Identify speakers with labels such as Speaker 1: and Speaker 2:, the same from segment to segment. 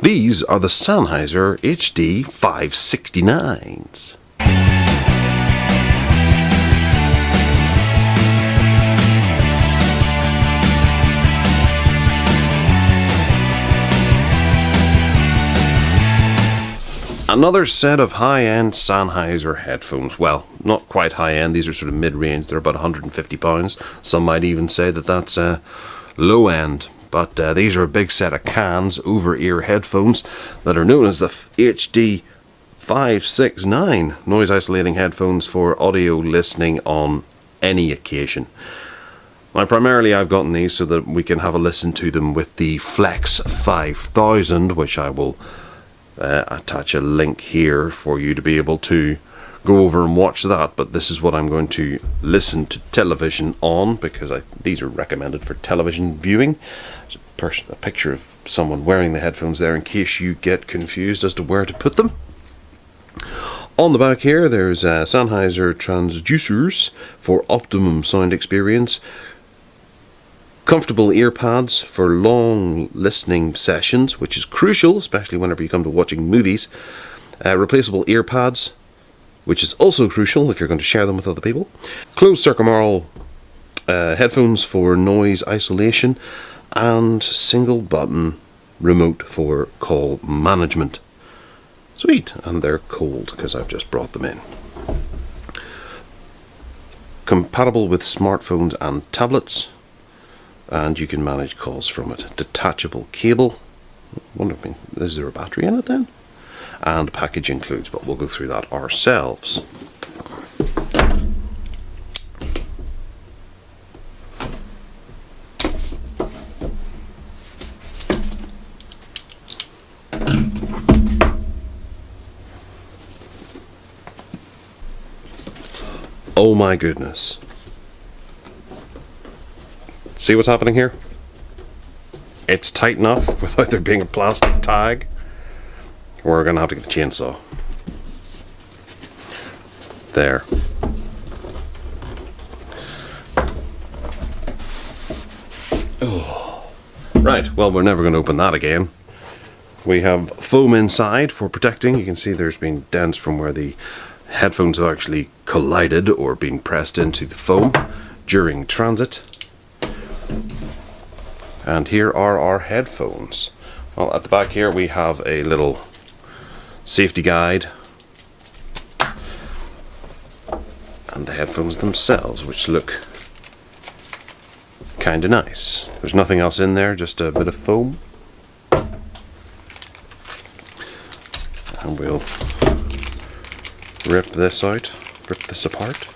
Speaker 1: These are the Sennheiser HD 569s. Another set of high-end Sennheiser headphones. Well, not quite high-end, these are sort of mid-range, they're about £150. Some might even say that that's low-end. But these are a big set of cans, over-ear headphones that are known as the HD 569 noise isolating headphones for audio listening on any occasion. Now, primarily I've gotten these so that we can have a listen to them with the Flex 5000, which I will attach a link here for you to be able to go over and watch that. But this is what I'm going to listen to television on, because these are recommended for television viewing. There's a picture of someone wearing the headphones there in case you get confused as to where to put them. On the back here there's Sennheiser transducers for optimum sound experience, comfortable ear pads for long listening sessions, which is crucial, especially whenever you come to watching movies. Replaceable ear pads, which is also crucial if you're going to share them with other people. Closed circumaural headphones for noise isolation, and single button remote for call management. Sweet, and they're cold because I've just brought them in. Compatible with smartphones and tablets, and you can manage calls from it. Detachable cable. Is there a battery in it then? And package includes, but we'll go through that ourselves. Oh my goodness. See what's happening here? It's tight enough without there being a plastic tag. We're going to have to get the chainsaw. There. Oh. Right, well, we're never going to open that again. We have foam inside for protecting. You can see there's been dents from where the headphones have actually collided or been pressed into the foam during transit. And here are our headphones. Well, at the back here we have a little safety guide and the headphones themselves, which look kinda nice. There's nothing else in there, just a bit of foam. And we'll rip this out, rip this apart.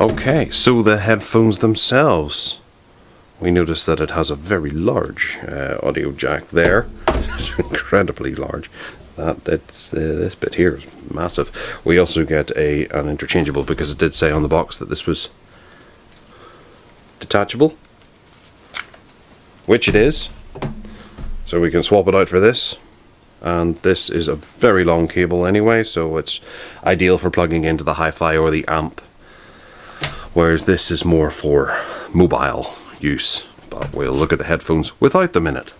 Speaker 1: Okay, so the headphones themselves. We notice that it has a very large audio jack there. It's incredibly large. This bit here is massive. We also get an interchangeable, because it did say on the box that this was detachable, which it is. So we can swap it out for this. And this is a very long cable anyway, so it's ideal for plugging into the hi-fi or the amp. Whereas this is more for mobile use. But we'll look at the headphones without them in it.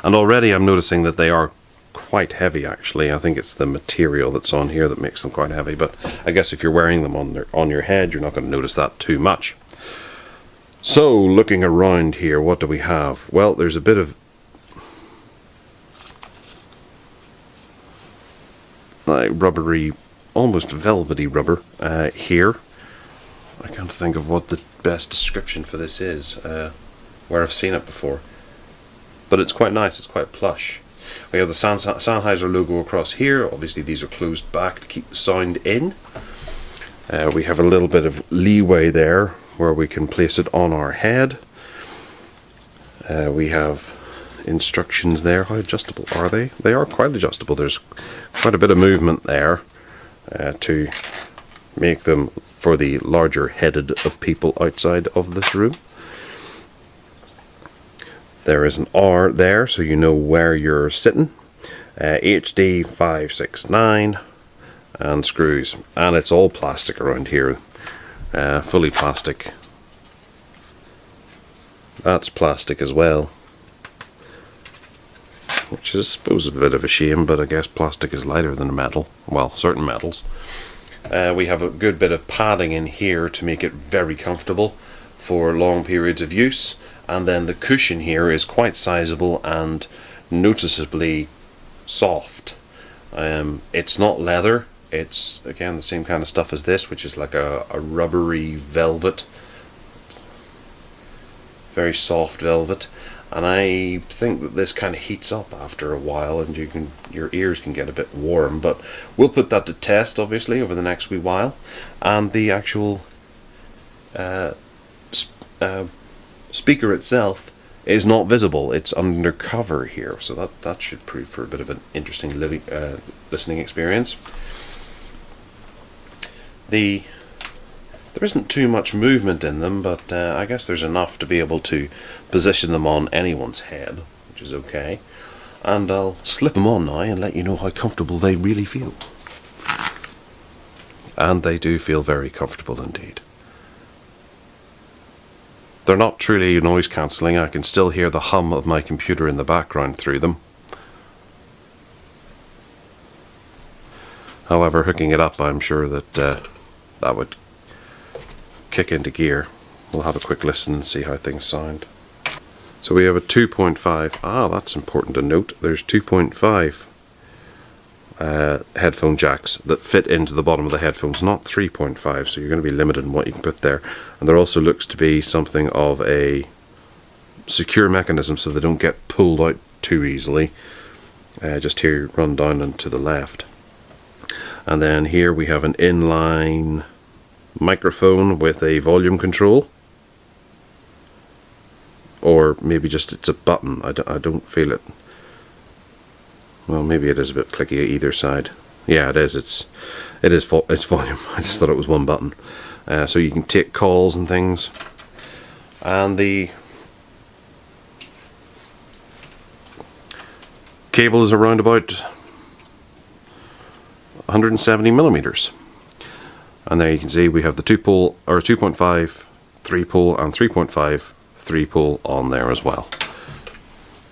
Speaker 1: And already I'm noticing that they are quite heavy actually. I think it's the material that's on here that makes them quite heavy, but I guess if you're wearing them on your head, you're not going to notice that too much. So, looking around here, what do we have? Well, there's a bit of like rubbery, almost velvety rubber here. I can't think of what the best description for this is, where I've seen it before. But it's quite nice, it's quite plush. We have the Sennheiser logo across here. Obviously these are closed back to keep the sound in. We have a little bit of leeway there where we can place it on our head. We have instructions there. How adjustable are they? They are quite adjustable. There's quite a bit of movement there to make them for the larger headed of people outside of this room. There is an R there, so you know where you're sitting. HD 569 and screws, and it's all plastic around here, fully plastic. That's plastic as well, which is, I suppose, a bit of a shame, but I guess plastic is lighter than metal. Well, certain metals. We have a good bit of padding in here to make it very comfortable for long periods of use, and then the cushion here is quite sizable and noticeably soft. It's not leather, it's again the same kind of stuff as this, which is like a rubbery velvet, very soft velvet, and I think that this kind of heats up after a while, and your ears can get a bit warm, but we'll put that to test obviously over the next wee while. And the actual speaker itself is not visible, it's undercover here, so that should prove for a bit of an interesting listening experience. There isn't too much movement in them, but I guess there's enough to be able to position them on anyone's head, which is okay. And I'll slip them on now and let you know how comfortable they really feel. And they do feel very comfortable indeed. They're not truly noise cancelling. I can still hear the hum of my computer in the background through them. However, hooking it up, I'm sure that that would kick into gear. We'll have a quick listen and see how things sound. So we have a 2.5. That's important to note. There's 2.5 headphone jacks that fit into the bottom of the headphones, not 3.5, so you're going to be limited in what you can put there. And there also looks to be something of a secure mechanism so they don't get pulled out too easily. Just here, run down and to the left. And then here we have an inline microphone with a volume control, or maybe just it's a button. I don't feel it. Well, maybe it is a bit clicky either side. Yeah, it is. It's volume. I just thought it was one button. So you can take calls and things. And the cable is around about 170 millimeters. And there you can see we have the 2-pole or 2.5 3-pole and 3.5 3-pole on there as well.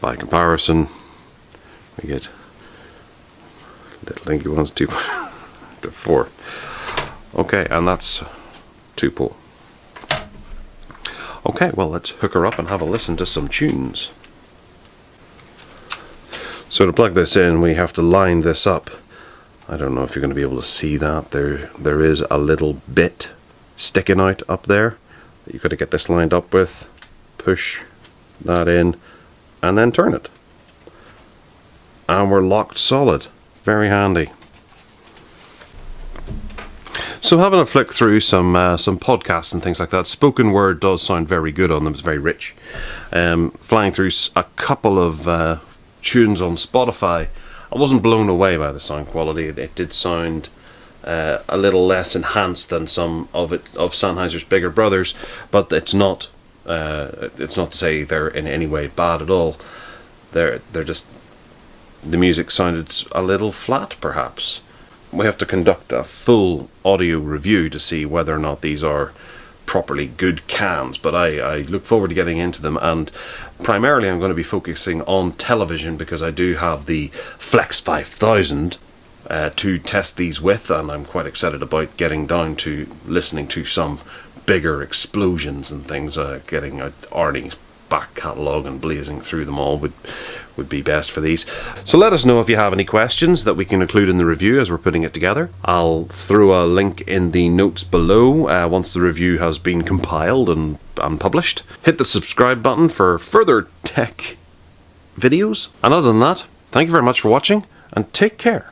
Speaker 1: By comparison, we get little dinky ones, 2 to 4. Okay, and that's 2-pole. Okay, well, let's hook her up and have a listen to some tunes. So to plug this in, we have to line this up. I don't know if you're going to be able to see that. There is a little bit sticking out up there that you've got to get this lined up with. Push that in and then turn it. And we're locked solid. Very handy. So having a flick through some podcasts and things like that, spoken word does sound very good on them. It's very rich. Flying through a couple of tunes on Spotify, I wasn't blown away by the sound quality. It did sound a little less enhanced than some of Sennheiser's bigger brothers, but it's not to say they're in any way bad at all. They're just, the music sounded a little flat perhaps. We have to conduct a full audio review to see whether or not these are properly good cans, but I look forward to getting into them, and primarily I'm going to be focusing on television because I do have the Flex 5000 to test these with, and I'm quite excited about getting down to listening to some bigger explosions and things. Getting Arnie's back catalogue and blazing through them all would be best for these. So let us know if you have any questions that we can include in the review as we're putting it together. I'll throw a link in the notes below once the review has been compiled and published. Hit the subscribe button for further tech videos. And other than that, thank you very much for watching and take care.